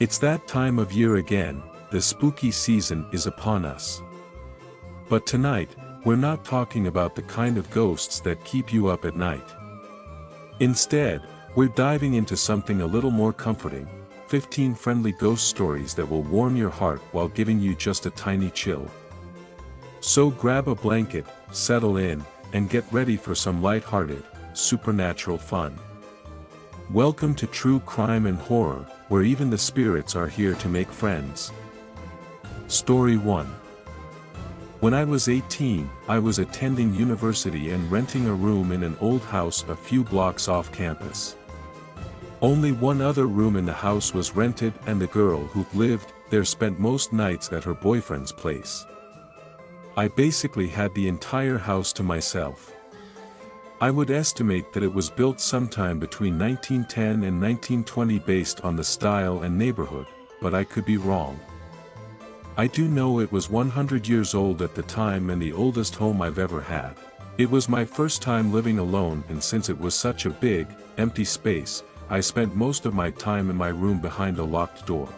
It's that time of year again, the spooky season is upon us. But tonight, we're not talking about the kind of ghosts that keep you up at night. Instead, we're diving into something a little more comforting, 15 friendly ghost stories that will warm your heart while giving you just a tiny chill. So grab a blanket, settle in, and get ready for some light-hearted, supernatural fun. Welcome to True Crime and Horror, where even the spirits are here to make friends. Story 1. When I was 18, I was attending university and renting a room in an old house a few blocks off campus. Only one other room in the house was rented, and the girl who lived there spent most nights at her boyfriend's place. I basically had the entire house to myself. I would estimate that it was built sometime between 1910 and 1920 based on the style and neighborhood, but I could be wrong. I do know it was 100 years old at the time and the oldest home I've ever had. It was my first time living alone, and since it was such a big, empty space, I spent most of my time in my room behind a locked door.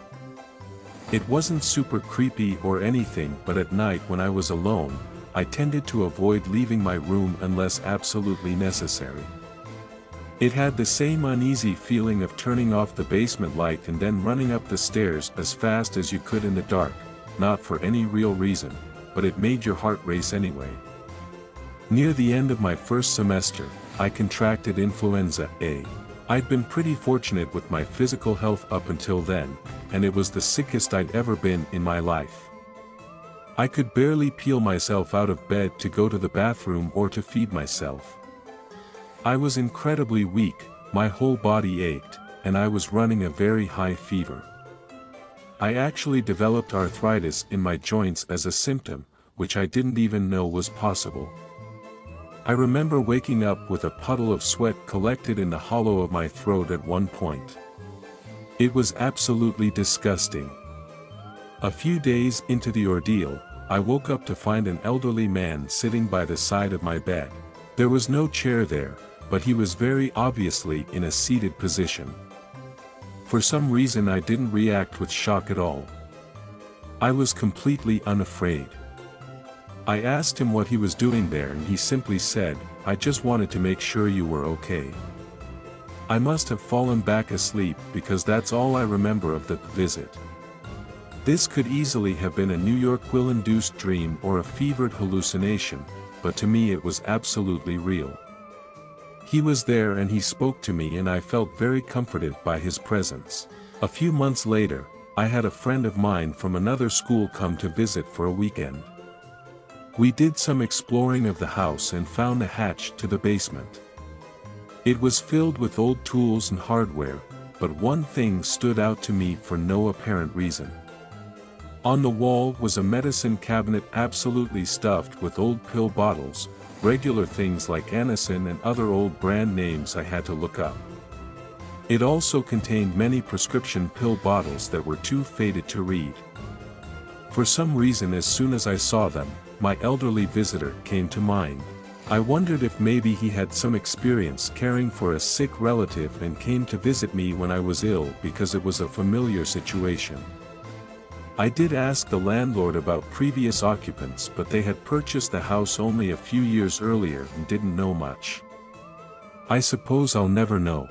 It wasn't super creepy or anything, but at night when I was alone, I tended to avoid leaving my room unless absolutely necessary. It had the same uneasy feeling of turning off the basement light and then running up the stairs as fast as you could in the dark, not for any real reason, but it made your heart race anyway. Near the end of my first semester, I contracted influenza A. I'd been pretty fortunate with my physical health up until then, and it was the sickest I'd ever been in my life. I could barely peel myself out of bed to go to the bathroom or to feed myself. I was incredibly weak, my whole body ached, and I was running a very high fever. I actually developed arthritis in my joints as a symptom, which I didn't even know was possible. I remember waking up with a puddle of sweat collected in the hollow of my throat at one point. It was absolutely disgusting. A few days into the ordeal, I woke up to find an elderly man sitting by the side of my bed. There was no chair there, but he was very obviously in a seated position. For some reason I didn't react with shock at all. I was completely unafraid. I asked him what he was doing there, and he simply said, "I just wanted to make sure you were okay." I must have fallen back asleep because that's all I remember of the visit. This could easily have been a New York will-induced dream or a fevered hallucination, but to me it was absolutely real. He was there and he spoke to me, and I felt very comforted by his presence. A few months later, I had a friend of mine from another school come to visit for a weekend. We did some exploring of the house and found a hatch to the basement. It was filled with old tools and hardware, but one thing stood out to me for no apparent reason. On the wall was a medicine cabinet absolutely stuffed with old pill bottles, regular things like Anacin and other old brand names I had to look up. It also contained many prescription pill bottles that were too faded to read. For some reason, as soon as I saw them, my elderly visitor came to mind. I wondered if maybe he had some experience caring for a sick relative and came to visit me when I was ill because it was a familiar situation. I did ask the landlord about previous occupants, but they had purchased the house only a few years earlier and didn't know much. I suppose I'll never know.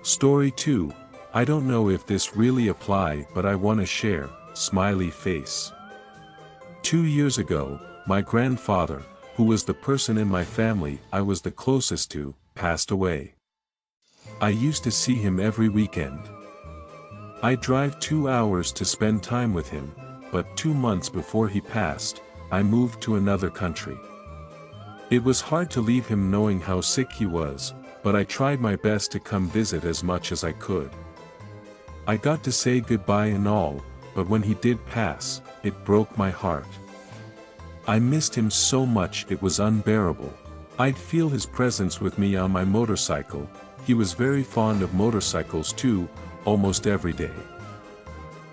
Story 2. I don't know if this really applies, but I want to share. Smiley face. 2 years ago, my grandfather, who was the person in my family I was the closest to, passed away. I used to see him every weekend. I'd drive 2 hours to spend time with him, but 2 months before he passed, I moved to another country. It was hard to leave him knowing how sick he was, but I tried my best to come visit as much as I could. I got to say goodbye and all, but when he did pass, it broke my heart. I missed him so much it was unbearable. I'd feel his presence with me on my motorcycle. He was very fond of motorcycles too, almost every day.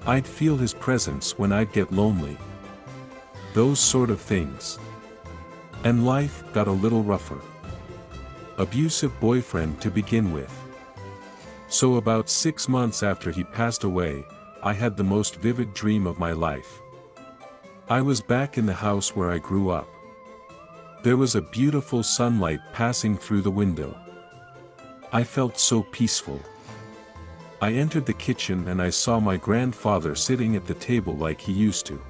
I'd feel his presence when I'd get lonely. Those sort of things. And life got a little rougher. Abusive boyfriend to begin with. So about 6 months after he passed away, I had the most vivid dream of my life. I was back in the house where I grew up. There was a beautiful sunlight passing through the window. I felt so peaceful. I entered the kitchen and I saw my grandfather sitting at the table like he used to.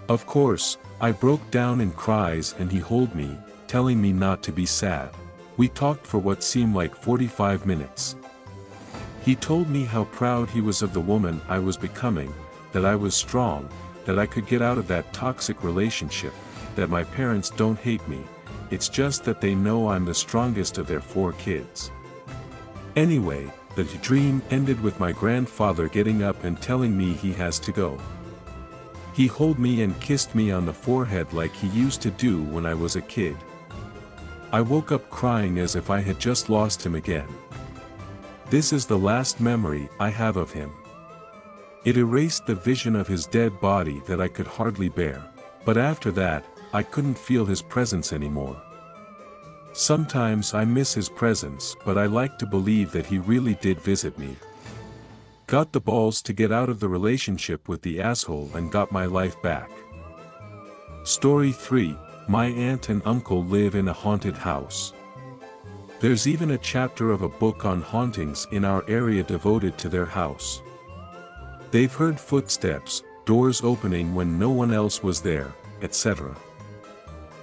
Of course, I broke down in cries and he held me, telling me not to be sad. We talked for what seemed like 45 minutes. He told me how proud he was of the woman I was becoming, that I was strong, that I could get out of that toxic relationship, that my parents don't hate me, it's just that they know I'm the strongest of their 4 kids. Anyway, the dream ended with my grandfather getting up and telling me he has to go. He held me and kissed me on the forehead like he used to do when I was a kid. I woke up crying as if I had just lost him again. This is the last memory I have of him. It erased the vision of his dead body that I could hardly bear, but after that, I couldn't feel his presence anymore. Sometimes I miss his presence, but I like to believe that he really did visit me. Got the balls to get out of the relationship with the asshole and got my life back. Story 3, my aunt and uncle live in a haunted house. There's even a chapter of a book on hauntings in our area devoted to their house. They've heard footsteps, doors opening when no one else was there, etc.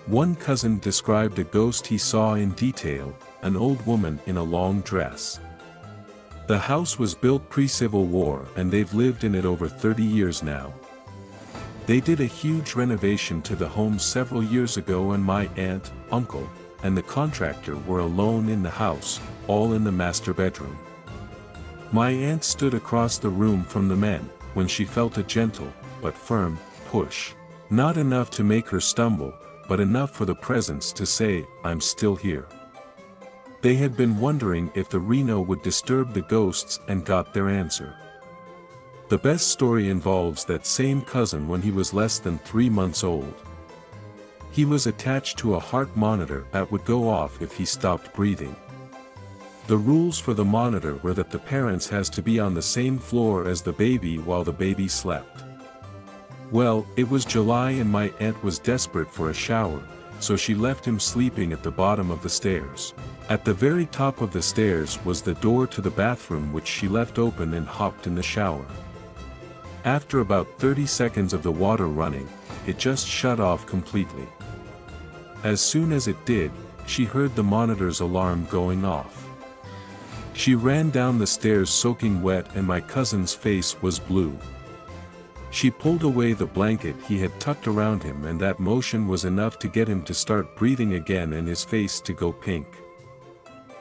One cousin described a ghost he saw in detail, an old woman in a long dress. The house was built pre-Civil War and they've lived in it over 30 years now. They did a huge renovation to the home several years ago and my aunt, uncle, and the contractor were alone in the house, all in the master bedroom. My aunt stood across the room from the men, when she felt a gentle, but firm, push. Not enough to make her stumble, but enough for the presence to say, "I'm still here." They had been wondering if the Reno would disturb the ghosts and got their answer. The best story involves that same cousin when he was less than 3 months old. He was attached to a heart monitor that would go off if he stopped breathing. The rules for the monitor were that the parents has to be on the same floor as the baby while the baby slept. Well, it was July and my aunt was desperate for a shower, so she left him sleeping at the bottom of the stairs. At the very top of the stairs was the door to the bathroom which she left open and hopped in the shower. After about 30 seconds of the water running, it just shut off completely. As soon as it did, she heard the monitor's alarm going off. She ran down the stairs soaking wet and my cousin's face was blue. She pulled away the blanket he had tucked around him and that motion was enough to get him to start breathing again and his face to go pink.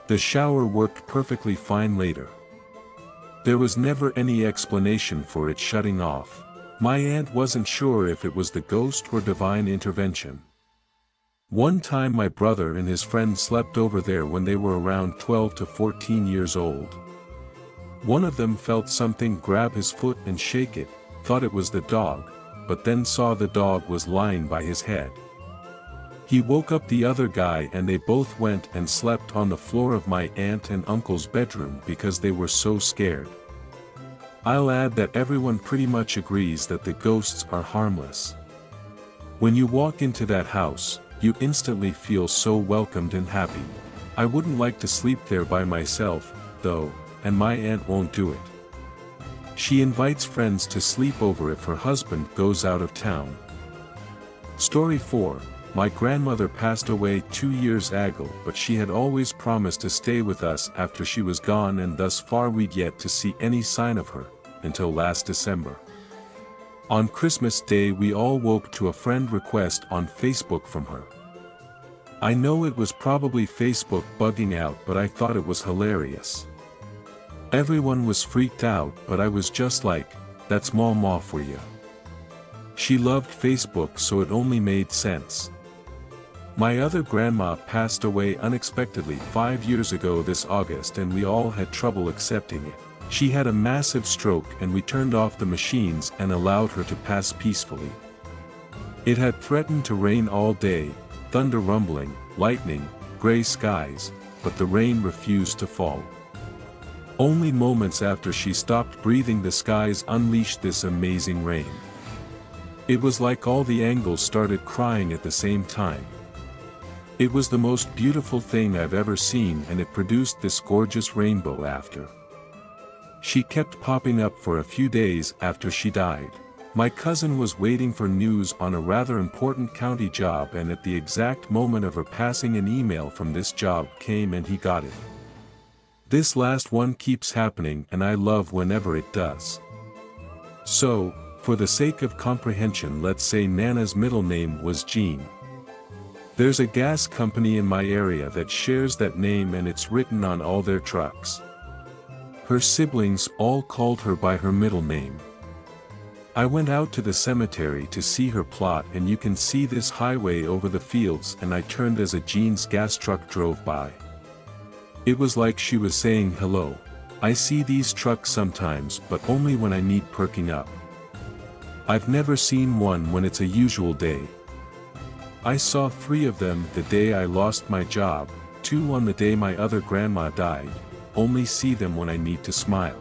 The shower worked perfectly fine later. There was never any explanation for it shutting off. My aunt wasn't sure if it was the ghost or divine intervention. One time my brother and his friend slept over there when they were around 12 to 14 years old. One of them felt something grab his foot and shake it, thought it was the dog, but then saw the dog was lying by his head. He woke up the other guy and they both went and slept on the floor of my aunt and uncle's bedroom because they were so scared. I'll add that everyone pretty much agrees that the ghosts are harmless. When you walk into that house, you instantly feel so welcomed and happy. I wouldn't like to sleep there by myself, though, and my aunt won't do it. She invites friends to sleep over if her husband goes out of town. Story 4, my grandmother passed away 2 years ago but she had always promised to stay with us after she was gone and thus far we'd yet to see any sign of her, until last December. On Christmas Day we all woke to a friend request on Facebook from her. I know it was probably Facebook bugging out but I thought it was hilarious. Everyone was freaked out but I was just like, that's Mama for you. She loved Facebook so it only made sense. My other grandma passed away unexpectedly 5 years ago this August and we all had trouble accepting it. She had a massive stroke and we turned off the machines and allowed her to pass peacefully. It had threatened to rain all day, thunder rumbling, lightning, gray skies, but the rain refused to fall. Only moments after she stopped breathing, the skies unleashed this amazing rain. It was like all the angles started crying at the same time. It was the most beautiful thing I've ever seen, and it produced this gorgeous rainbow after. She kept popping up for a few days after she died. My cousin was waiting for news on a rather important county job, and at the exact moment of her passing, an email from this job came and he got it. This last one keeps happening, and I love whenever it does. So, for the sake of comprehension, let's say Nana's middle name was Jean. There's a gas company in my area that shares that name, and it's written on all their trucks. Her siblings all called her by her middle name. I went out to the cemetery to see her plot, and you can see this highway over the fields, and I turned as a Jean's gas truck drove by. It was like she was saying, hello. I see these trucks sometimes, but only when I need perking up. I've never seen one when it's a usual day. I saw 3 of them the day I lost my job, 2 on the day my other grandma died, only see them when I need to smile.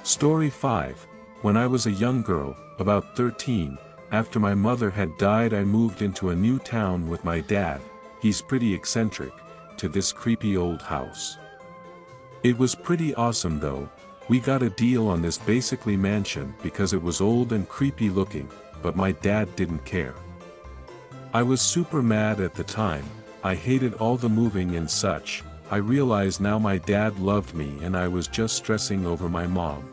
Story 5. When I was a young girl, about 13, after my mother had died, I moved into a new town with my dad, he's pretty eccentric, to this creepy old house. It was pretty awesome though. We got a deal on this basically mansion because it was old and creepy looking, but my dad didn't care. I was super mad at the time. I hated all the moving and such. I realize now my dad loved me and I was just stressing over my mom.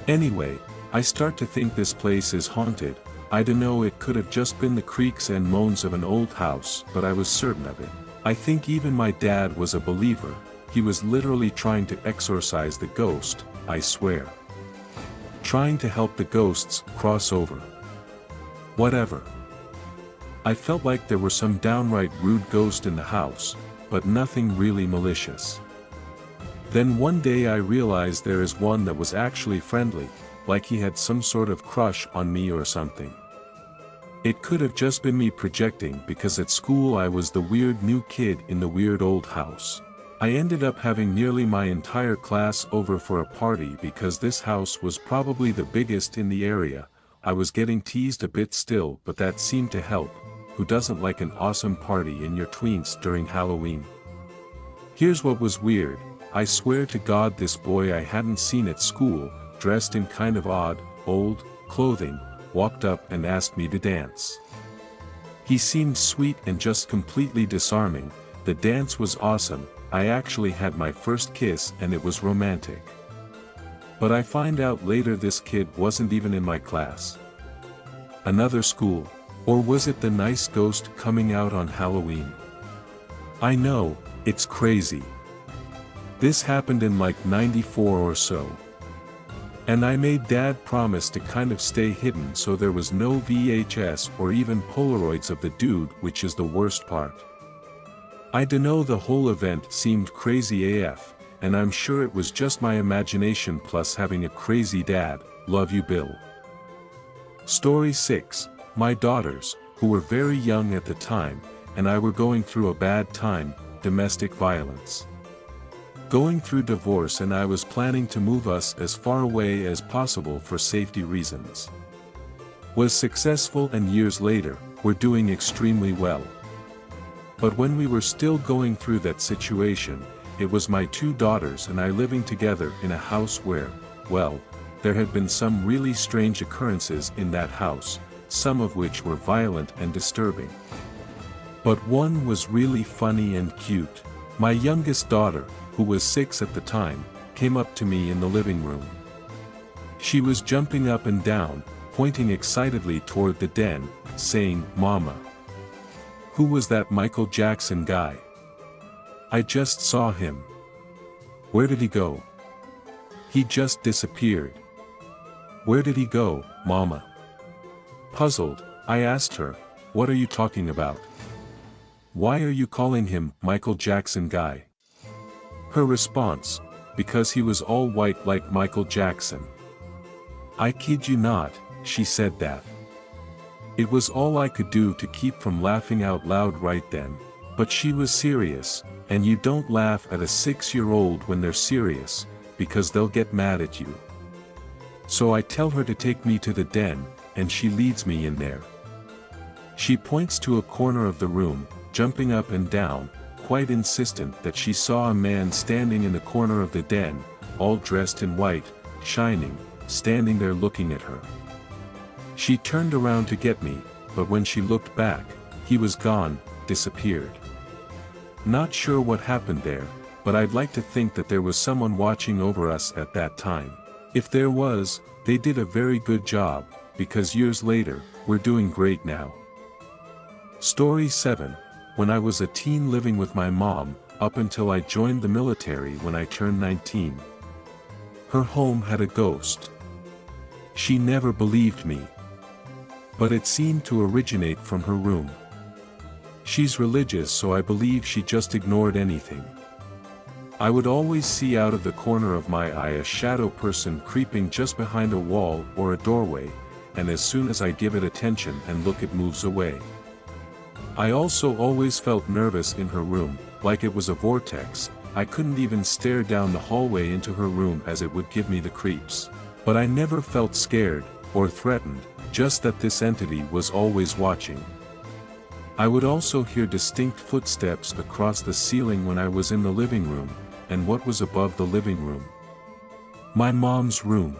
Anyway, I start to think this place is haunted. I dunno, it could have just been the creaks and moans of an old house, but I was certain of it. I think even my dad was a believer. He was literally trying to exorcise the ghost, I swear. Trying to help the ghosts cross over. Whatever. I felt like there were some downright rude ghost in the house, but nothing really malicious. Then one day I realized there is one that was actually friendly, like he had some sort of crush on me or something. It could have just been me projecting, because at school I was the weird new kid in the weird old house. I ended up having nearly my entire class over for a party because this house was probably the biggest in the area. I was getting teased a bit still, but that seemed to help. Who doesn't like an awesome party in your tweens during Halloween? Here's what was weird. I swear to God, this boy I hadn't seen at school, dressed in kind of odd, old clothing, walked up and asked me to dance. He seemed sweet and just completely disarming. The dance was awesome. I actually had my first kiss and it was romantic. But I find out later this kid wasn't even in my class. Another school. Or was it the nice ghost coming out on Halloween? I know, it's crazy. This happened in like '94 or so. And I made Dad promise to kind of stay hidden, so there was no VHS or even Polaroids of the dude, which is the worst part. I dunno, the whole event seemed crazy AF, and I'm sure it was just my imagination plus having a crazy dad. Love you, Bill. Story 6. My daughters, who were very young at the time, and I were going through a bad time, domestic violence. Going through divorce, and I was planning to move us as far away as possible for safety reasons. Was successful, and years later, we're doing extremely well. But when we were still going through that situation, it was my 2 daughters and I living together in a house where, well, there had been some really strange occurrences in that house, some of which were violent and disturbing. But one was really funny and cute. My youngest daughter, who was 6 at the time, came up to me in the living room. She was jumping up and down, pointing excitedly toward the den, saying, "Mama, who was that Michael Jackson guy? I just saw him. Where did he go? He just disappeared. Where did he go, Mama?" Puzzled, I asked her, "What are you talking about? Why are you calling him Michael Jackson guy?" Her response, "Because he was all white like Michael Jackson." I kid you not, she said that. It was all I could do to keep from laughing out loud right then, but she was serious, And you don't laugh at a 6-year-old when they're serious, because they'll get mad at you. So I tell her to take me to the den, and she leads me in there. She points to a corner of the room, jumping up and down, quite insistent that she saw a man standing in the corner of the den, all dressed in white, shining, standing there looking at her. She turned around to get me, but when she looked back, he was gone, disappeared. Not sure what happened there, but I'd like to think that there was someone watching over us at that time. If there was, they did a very good job, because years later, we're doing great now. Story 7. When I was a teen living with my mom, up until I joined the military when I turned 19. Her home had a ghost. She never believed me. But it seemed to originate from her room. She's religious, so I believe she just ignored anything. I would always see out of the corner of my eye a shadow person creeping just behind a wall or a doorway, and as soon as I give it attention and look, it moves away. I also always felt nervous in her room, like it was a vortex. I couldn't even stare down the hallway into her room as it would give me the creeps. But I never felt scared, or threatened, just that this entity was always watching. I would also hear distinct footsteps across the ceiling when I was in the living room, and what was above the living room? My mom's room.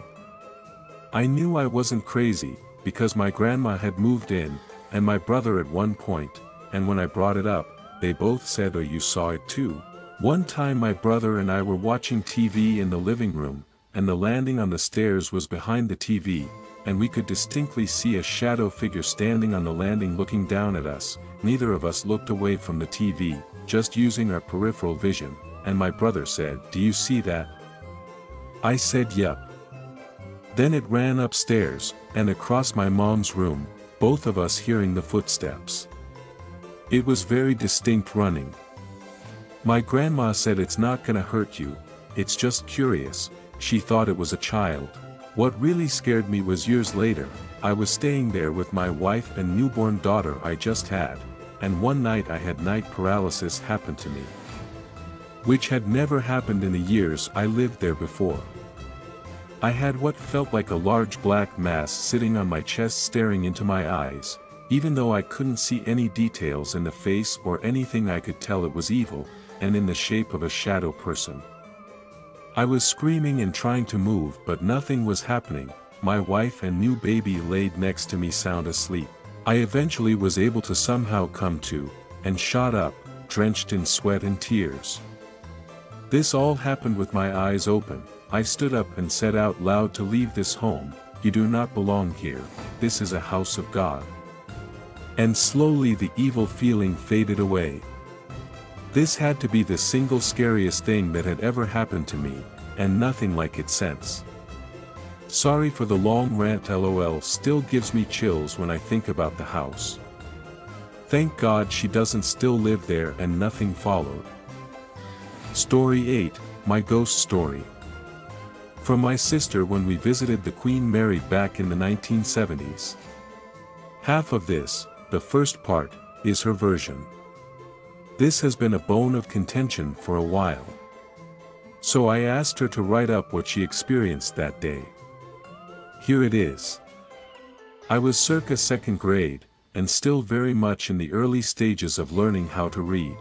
I knew I wasn't crazy, because my grandma had moved in, and my brother at one point, and when I brought it up, they both said, "Oh, you saw it too." One time my brother and I were watching TV in the living room, and the landing on the stairs was behind the TV, and we could distinctly see a shadow figure standing on the landing looking down at us. Neither of us looked away from the TV, just using our peripheral vision, and my brother said, "Do you see that?" I said, "Yup." Then it ran upstairs, and across my mom's room, both of us hearing the footsteps. It was very distinct running. My grandma said, "It's not gonna hurt you, it's just curious." She thought it was a child. What really scared me was years later, I was staying there with my wife and newborn daughter I just had, and one night I had night paralysis happen to me. Which had never happened in the years I lived there before. I had what felt like a large black mass sitting on my chest staring into my eyes, even though I couldn't see any details in the face or anything. I could tell it was evil, and in the shape of a shadow person. I was screaming and trying to move, but nothing was happening. My wife and new baby laid next to me sound asleep. I eventually was able to somehow come to, and shot up, drenched in sweat and tears. This all happened with my eyes open. I stood up and said out loud to leave this home. "You do not belong here, this is a house of God." And slowly the evil feeling faded away. This had to be the single scariest thing that had ever happened to me, and nothing like it since. Sorry for the long rant, lol, still gives me chills when I think about the house. Thank God she doesn't still live there and nothing followed. Story 8, My Ghost Story. From my sister when we visited the Queen Mary back in the 1970s. Half of this, the first part, is her version. This has been a bone of contention for a while. So I asked her to write up what she experienced that day. Here it is. I was circa 2nd grade, and still very much in the early stages of learning how to read.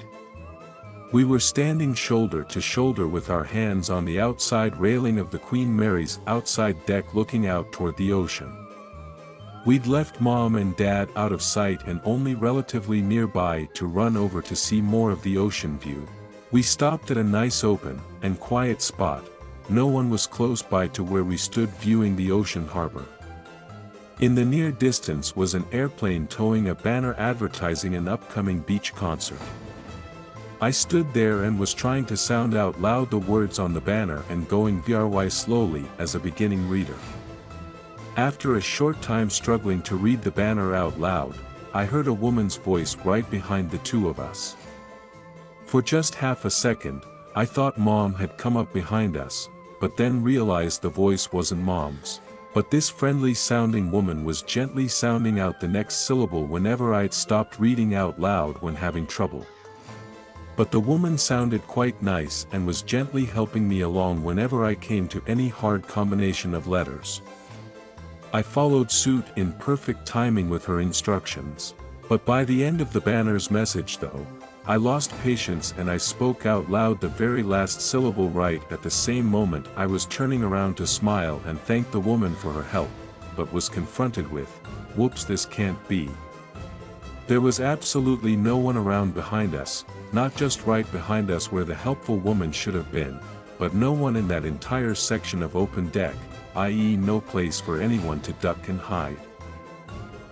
We were standing shoulder to shoulder with our hands on the outside railing of the Queen Mary's outside deck looking out toward the ocean. We'd left Mom and Dad out of sight and only relatively nearby to run over to see more of the ocean view. We stopped at a nice open and quiet spot. No one was close by to where we stood viewing the ocean harbor. In the near distance was an airplane towing a banner advertising an upcoming beach concert. I stood there and was trying to sound out loud the words on the banner and going VRY slowly as a beginning reader. After a short time struggling to read the banner out loud, I heard a woman's voice right behind the two of us. For just half a second, I thought Mom had come up behind us, but then realized the voice wasn't Mom's. But this friendly-sounding woman was gently sounding out the next syllable whenever I'd stopped reading out loud when having trouble. But the woman sounded quite nice and was gently helping me along whenever I came to any hard combination of letters. I followed suit in perfect timing with her instructions. But by the end of the banner's message though, I lost patience and I spoke out loud the very last syllable right at the same moment. I was turning around to smile and thank the woman for her help, but was confronted with, "Whoops, this can't be." There was absolutely no one around behind us, not just right behind us where the helpful woman should have been, but no one in that entire section of open deck, i.e. no place for anyone to duck and hide.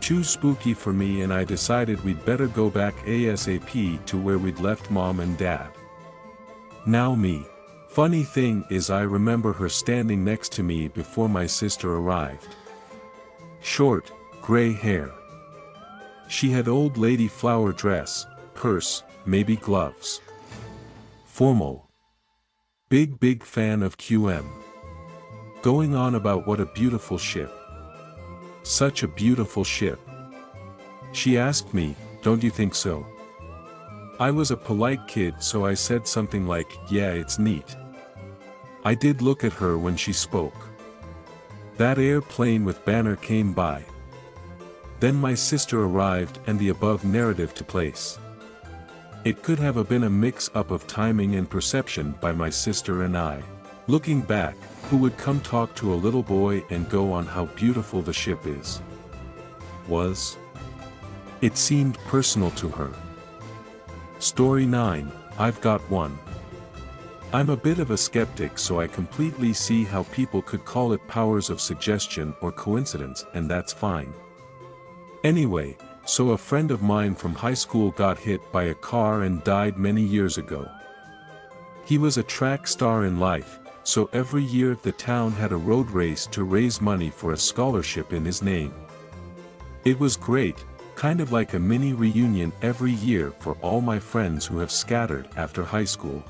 Too spooky for me, and I decided we'd better go back ASAP to where we'd left Mom and Dad. Now me. Funny thing is, I remember her standing next to me before my sister arrived. Short, gray hair. She had old lady flower dress, purse, maybe gloves. Formal. Big fan of QM. Going on about what a beautiful ship. Such a beautiful ship. She asked me, "Don't you think so?" I was a polite kid, so I said something like, "Yeah, it's neat." I did look at her when she spoke. That airplane with banner came by. Then my sister arrived and the above narrative took place. It could have been a mix-up of timing and perception by my sister and I. Looking back, who would come talk to a little boy and go on how beautiful the ship is? It seemed personal to her. Story 9, I've got one. I'm a bit of a skeptic, so I completely see how people could call it powers of suggestion or coincidence, and that's fine. Anyway, so a friend of mine from high school got hit by a car and died many years ago. He was a track star in life, so every year the town had a road race to raise money for a scholarship in his name. It was great, kind of like a mini reunion every year for all my friends who have scattered after high school.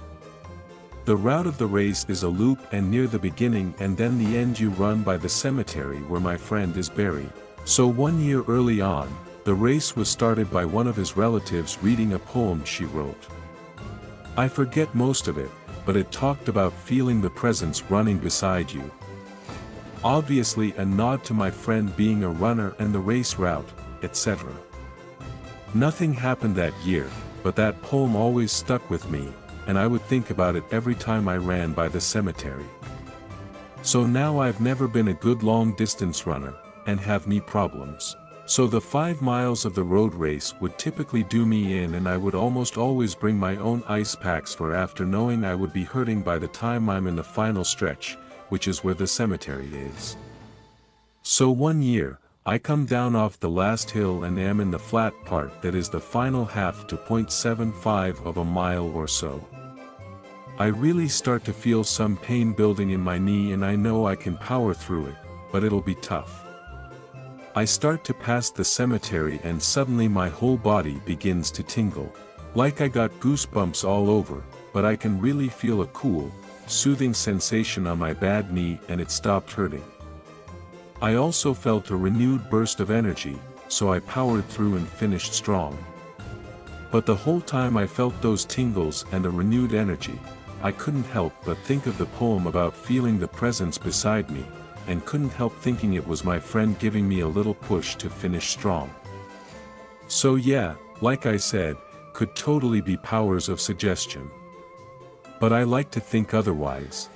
The route of the race is a loop, and near the beginning and then the end you run by the cemetery where my friend is buried. So one year early on, the race was started by one of his relatives reading a poem she wrote. I forget most of it, but it talked about feeling the presence running beside you. Obviously a nod to my friend being a runner and the race route, etc. Nothing happened that year, but that poem always stuck with me, and I would think about it every time I ran by the cemetery. So now I've never been a good long distance runner, and have knee problems. So the 5 miles of the road race would typically do me in, and I would almost always bring my own ice packs for after, knowing I would be hurting by the time I'm in the final stretch, which is where the cemetery is. So one year, I come down off the last hill and am in the flat part that is the final half to 0.75 of a mile or so. I really start to feel some pain building in my knee, and I know I can power through it, but it'll be tough. I start to pass the cemetery and suddenly my whole body begins to tingle. Like I got goosebumps all over, but I can really feel a cool, soothing sensation on my bad knee, and it stopped hurting. I also felt a renewed burst of energy, so I powered through and finished strong. But the whole time I felt those tingles and a renewed energy, I couldn't help but think of the poem about feeling the presence beside me, and couldn't help thinking it was my friend giving me a little push to finish strong. So yeah, like I said, could totally be powers of suggestion. But I like to think otherwise.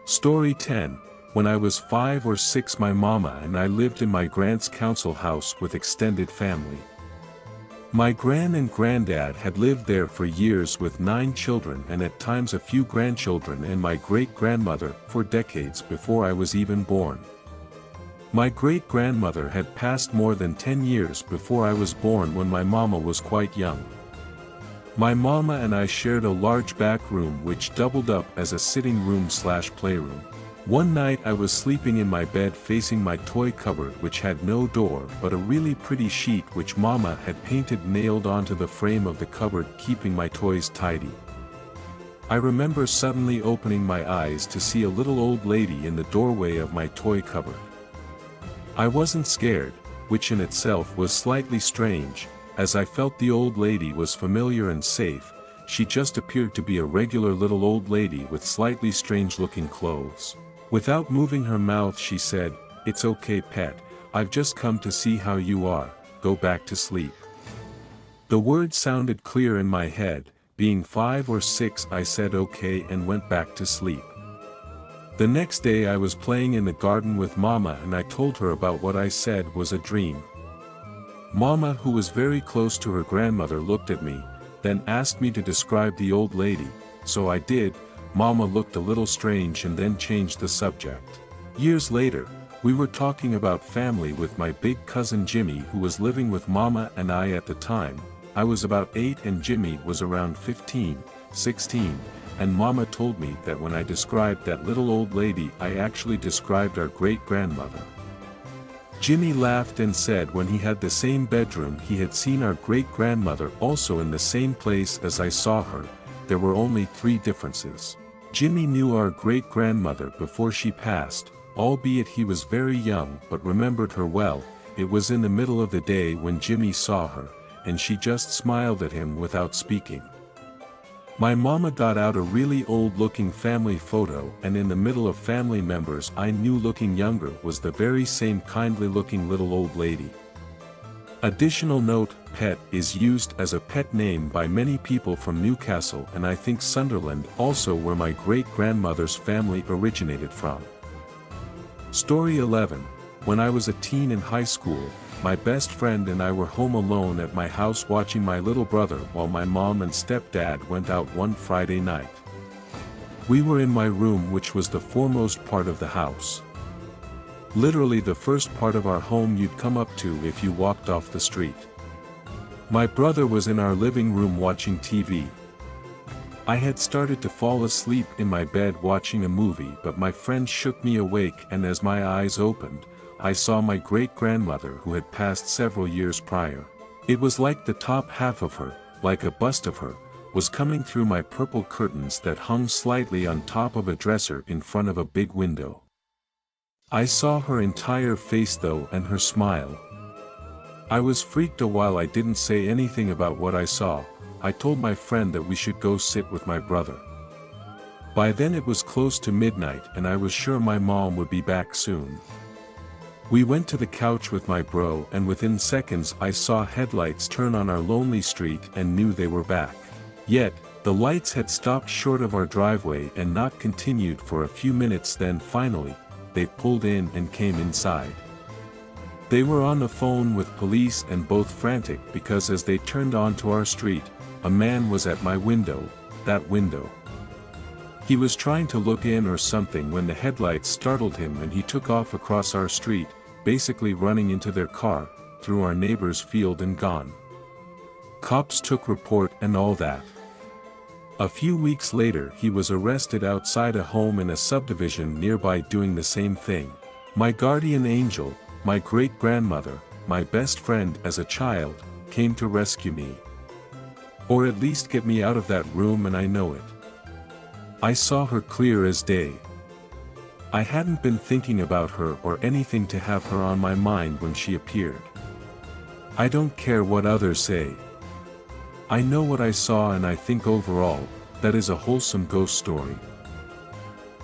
Story 10, when I was 5 or 6, my mama and I lived in my grand's council house with extended family. My gran and granddad had lived there for years with 9 children and at times a few grandchildren, and my great-grandmother for decades before I was even born. My great-grandmother had passed more than 10 years before I was born, when my mama was quite young. My mama and I shared a large back room which doubled up as a sitting room/playroom. One night I was sleeping in my bed facing my toy cupboard, which had no door but a really pretty sheet which Mama had painted nailed onto the frame of the cupboard, keeping my toys tidy. I remember suddenly opening my eyes to see a little old lady in the doorway of my toy cupboard. I wasn't scared, which in itself was slightly strange, as I felt the old lady was familiar and safe, she just appeared to be a regular little old lady with slightly strange-looking clothes. Without moving her mouth she said, "It's okay, pet, I've just come to see how you are, go back to sleep." The words sounded clear in my head. Being 5 or 6, I said okay and went back to sleep. The next day I was playing in the garden with Mama and I told her about what I said was a dream. Mama, who was very close to her grandmother, looked at me, then asked me to describe the old lady, so I did. Mama looked a little strange and then changed the subject. Years later, we were talking about family with my big cousin Jimmy, who was living with Mama and I at the time. I was about 8 and Jimmy was around 15, 16, and Mama told me that when I described that little old lady I actually described our great-grandmother. Jimmy laughed and said when he had the same bedroom he had seen our great-grandmother also in the same place as I saw her. There were only 3 differences. Jimmy knew our great-grandmother before she passed, albeit he was very young, but remembered her well. It was in the middle of the day when Jimmy saw her, and she just smiled at him without speaking. My mama got out a really old-looking family photo, and in the middle of family members I knew looking younger was the very same kindly-looking little old lady. Additional note, Pet is used as a pet name by many people from Newcastle and I think Sunderland, also where my great-grandmother's family originated from. Story 11. When I was a teen in high school, my best friend and I were home alone at my house watching my little brother while my mom and stepdad went out one Friday night. We were in my room, which was the foremost part of the house. Literally the first part of our home you'd come up to if you walked off the street. My brother was in our living room watching TV. I had started to fall asleep in my bed watching a movie, but my friend shook me awake, and as my eyes opened, I saw my great-grandmother, who had passed several years prior. It was like the top half of her, like a bust of her, was coming through my purple curtains that hung slightly on top of a dresser in front of a big window. I saw her entire face though, and her smile. I was freaked a while. I didn't say anything about what I saw. I told my friend that we should go sit with my brother. By then it was close to midnight and I was sure my mom would be back soon. We went to the couch with my bro, and within seconds I saw headlights turn on our lonely street and knew they were back. Yet, the lights had stopped short of our driveway and not continued for a few minutes. Then finally, they pulled in and came inside. They were on the phone with police and both frantic because as they turned onto our street, a man was at my window, that window. He was trying to look in or something when the headlights startled him and he took off across our street, basically running into their car, through our neighbor's field and gone. Cops took report and all that. A few weeks later he was arrested outside a home in a subdivision nearby doing the same thing. My guardian angel, my great-grandmother, my best friend as a child, came to rescue me. Or at least get me out of that room, and I know it. I saw her clear as day. I hadn't been thinking about her or anything to have her on my mind when she appeared. I don't care what others say. I know what I saw, and I think overall, that is a wholesome ghost story.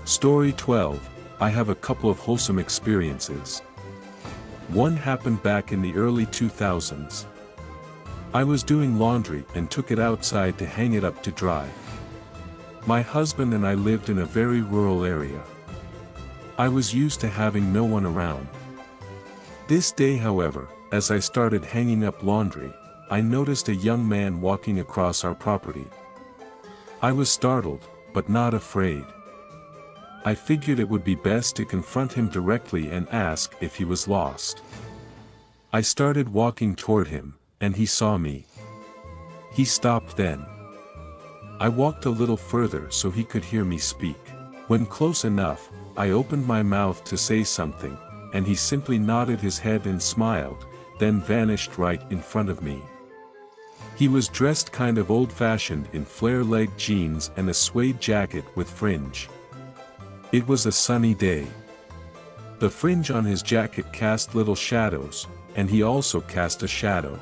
Story 12. I have a couple of wholesome experiences. One happened back in the early 2000s. I was doing laundry and took it outside to hang it up to dry. My husband and I lived in a very rural area. I was used to having no one around. This day, however, as I started hanging up laundry, I noticed a young man walking across our property. I was startled, but not afraid. I figured it would be best to confront him directly and ask if he was lost. I started walking toward him, and he saw me. He stopped then. I walked a little further so he could hear me speak. When close enough, I opened my mouth to say something, and he simply nodded his head and smiled, then vanished right in front of me. He was dressed kind of old-fashioned in flare-leg jeans and a suede jacket with fringe. It was a sunny day. The fringe on his jacket cast little shadows, and he also cast a shadow.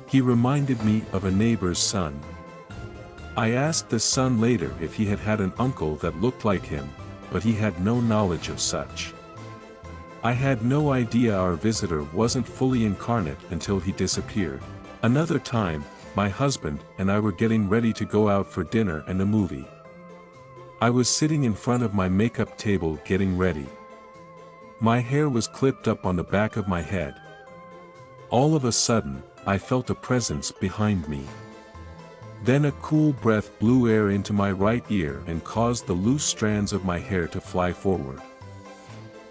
He reminded me of a neighbor's son. I asked the son later if he had had an uncle that looked like him, but he had no knowledge of such. I had no idea our visitor wasn't fully incarnate until he disappeared. Another time, my husband and I were getting ready to go out for dinner and a movie. I was sitting in front of my makeup table getting ready. My hair was clipped up on the back of my head. All of a sudden, I felt a presence behind me. Then a cool breath blew air into my right ear and caused the loose strands of my hair to fly forward.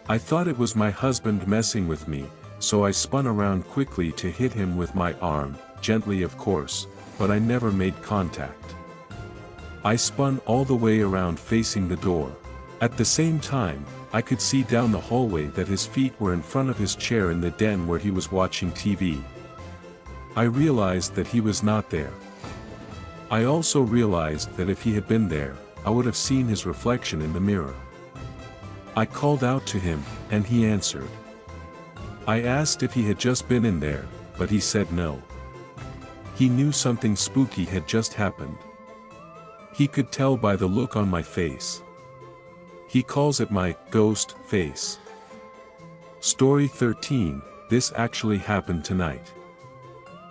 I thought it was my husband messing with me, so I spun around quickly to hit him with my arm, gently of course, but I never made contact. I spun all the way around facing the door. At the same time, I could see down the hallway that his feet were in front of his chair in the den where he was watching TV. I realized that he was not there. I also realized that if he had been there, I would have seen his reflection in the mirror. I called out to him, and he answered. I asked if he had just been in there, but he said no. He knew something spooky had just happened. He could tell by the look on my face. He calls it my ghost face. Story 13, this actually happened tonight.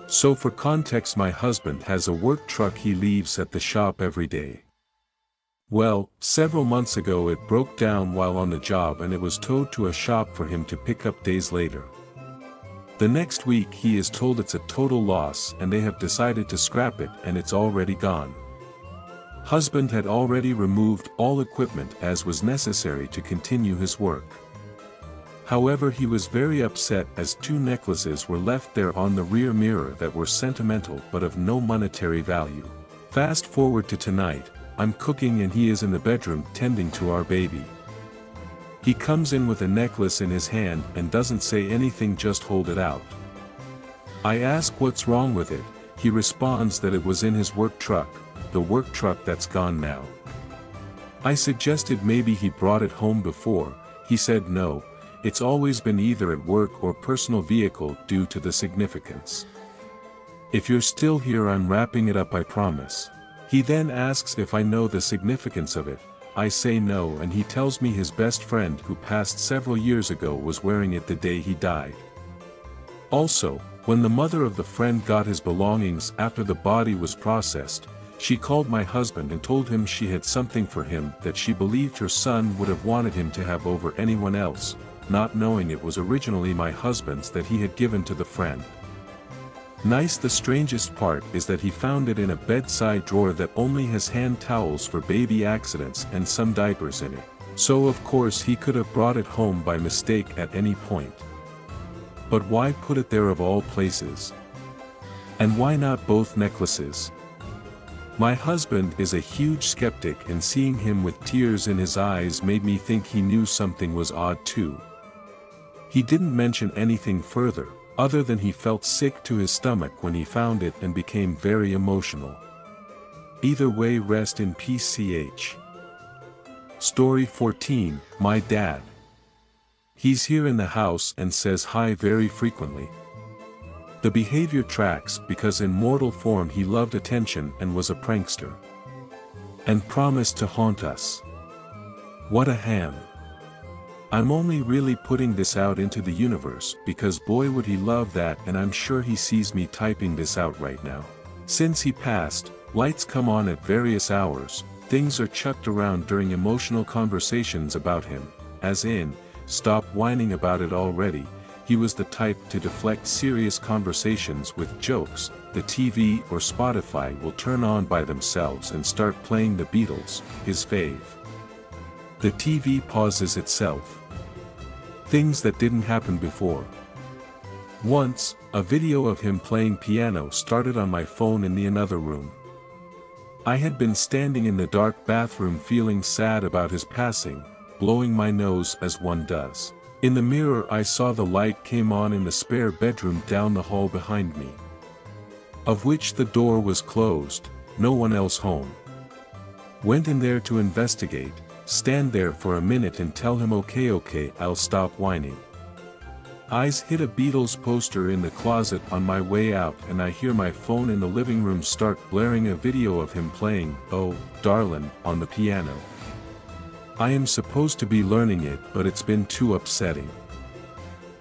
So for context, my husband has a work truck he leaves at the shop every day. Well, several months ago it broke down while on the job and it was towed to a shop for him to pick up days later. The next week he is told it's a total loss and they have decided to scrap it and it's already gone. Husband had already removed all equipment as was necessary to continue his work. However, he was very upset as 2 necklaces were left there on the rear mirror that were sentimental but of no monetary value. Fast forward to tonight, I'm cooking and he is in the bedroom tending to our baby. He comes in with a necklace in his hand and doesn't say anything, just hold it out. I ask what's wrong with it. He responds that it was in his work truck, the work truck that's gone now. I suggested maybe he brought it home before. He said no, it's always been either at work or personal vehicle due to the significance. If you're still here, I'm wrapping it up, I promise. He then asks if I know the significance of it. I say no, and he tells me his best friend who passed several years ago was wearing it the day he died. Also, when the mother of the friend got his belongings after the body was processed, she called my husband and told him she had something for him that she believed her son would have wanted him to have over anyone else, not knowing it was originally my husband's that he had given to the friend. Nice. The strangest part is that he found it in a bedside drawer that only has hand towels for baby accidents and some diapers in it. So of course he could have brought it home by mistake at any point. But why put it there of all places? And why not both necklaces? My husband is a huge skeptic, and seeing him with tears in his eyes made me think he knew something was odd too. He didn't mention anything further, other than he felt sick to his stomach when he found it and became very emotional. Either way, rest in peace, CH. Story 14, my dad. He's here in the house and says hi very frequently. The behavior tracks because in mortal form he loved attention and was a prankster. And promised to haunt us. What a ham. I'm only really putting this out into the universe because boy would he love that, and I'm sure he sees me typing this out right now. Since he passed, lights come on at various hours, things are chucked around during emotional conversations about him, as in, stop whining about it already. He was the type to deflect serious conversations with jokes. The TV or Spotify will turn on by themselves and start playing the Beatles, his fave. The TV pauses itself. Things that didn't happen before. Once, a video of him playing piano started on my phone in the another room. I had been standing in the dark bathroom feeling sad about his passing, blowing my nose as one does. In the mirror I saw the light came on in the spare bedroom down the hall behind me, of which the door was closed, no one else home. Went in there to investigate, stand there for a minute and tell him okay, I'll stop whining. eyes hit a Beatles poster in the closet on my way out, and I hear my phone in the living room start blaring a video of him playing "Oh, Darlin'" on the piano. I am supposed to be learning it, but it's been too upsetting.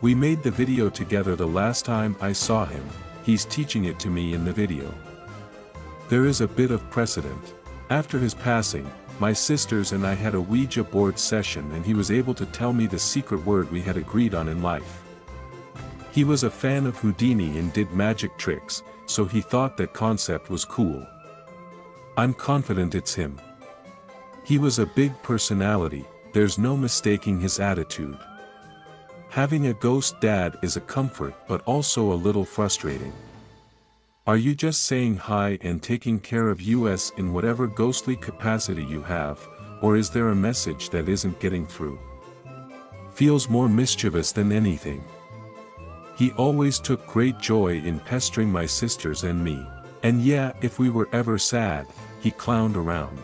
We made the video together the last time I saw him. He's teaching it to me in the video. There is a bit of precedent. After his passing, my sisters and I had a Ouija board session, and he was able to tell me the secret word we had agreed on in life. He was a fan of Houdini and did magic tricks, so he thought that concept was cool. I'm confident it's him. He was a big personality, there's no mistaking his attitude. Having a ghost dad is a comfort, but also a little frustrating. Are you just saying hi and taking care of us in whatever ghostly capacity you have, or is there a message that isn't getting through? Feels more mischievous than anything. He always took great joy in pestering my sisters and me, and yeah, if we were ever sad, he clowned around.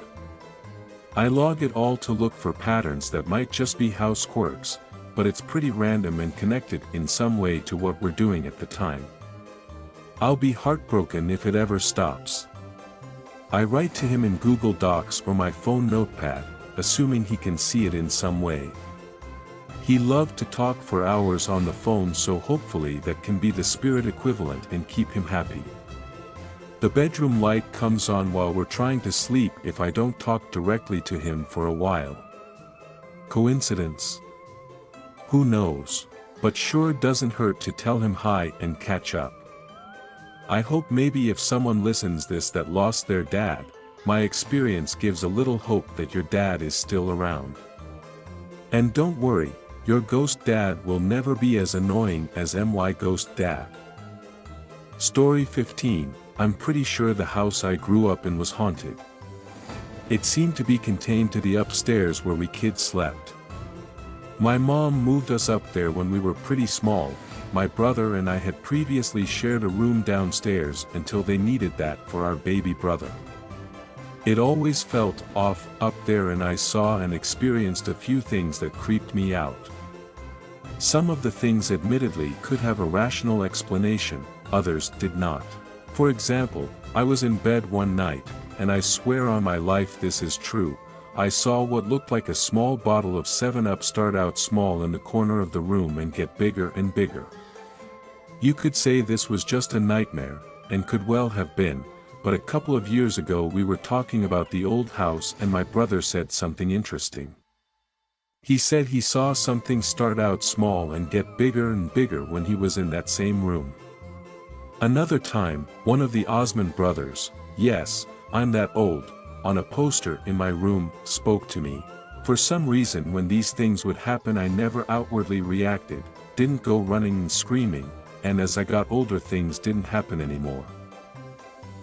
I log it all to look for patterns that might just be house quirks, but it's pretty random and connected in some way to what we're doing at the time. I'll be heartbroken if it ever stops. I write to him in Google Docs or my phone notepad, assuming he can see it in some way. He loved to talk for hours on the phone, so hopefully that can be the spirit equivalent and keep him happy. The bedroom light comes on while we're trying to sleep if I don't talk directly to him for a while. Coincidence? Who knows? But sure doesn't hurt to tell him hi and catch up. I hope maybe if someone listens this that lost their dad, my experience gives a little hope that your dad is still around. And don't worry, your ghost dad will never be as annoying as my ghost dad. Story 15. I'm pretty sure the house I grew up in was haunted. It seemed to be contained to the upstairs where we kids slept. My mom moved us up there when we were pretty small. My brother and I had previously shared a room downstairs until they needed that for our baby brother. It always felt off up there, and I saw and experienced a few things that creeped me out. Some of the things admittedly could have a rational explanation, others did not. For example, I was in bed one night, and I swear on my life this is true, I saw what looked like a small bottle of 7-Up start out small in the corner of the room and get bigger and bigger. You could say this was just a nightmare, and could well have been, but a couple of years ago we were talking about the old house and my brother said something interesting. He said he saw something start out small and get bigger and bigger when he was in that same room. Another time, one of the Osmond brothers, yes, I'm that old, on a poster in my room, spoke to me. For some reason when these things would happen I never outwardly reacted, didn't go running and screaming, and as I got older things didn't happen anymore.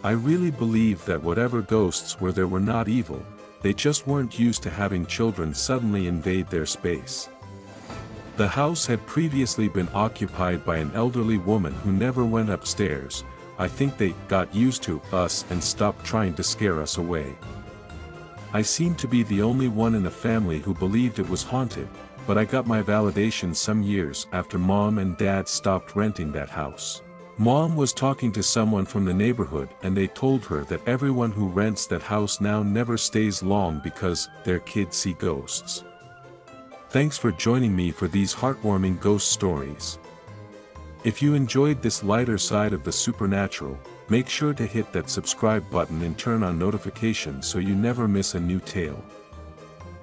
I really believe that whatever ghosts were there were not evil, they just weren't used to having children suddenly invade their space. The house had previously been occupied by an elderly woman who never went upstairs. I think they got used to us and stopped trying to scare us away. I seemed to be the only one in the family who believed it was haunted, but I got my validation some years after Mom and Dad stopped renting that house. Mom was talking to someone from the neighborhood and they told her that everyone who rents that house now never stays long because their kids see ghosts. Thanks for joining me for these heartwarming ghost stories. If you enjoyed this lighter side of the supernatural, make sure to hit that subscribe button and turn on notifications so you never miss a new tale.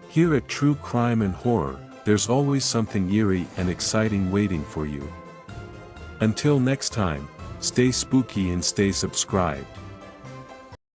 Here at True Crime and Horror, there's always something eerie and exciting waiting for you. Until next time, stay spooky and stay subscribed.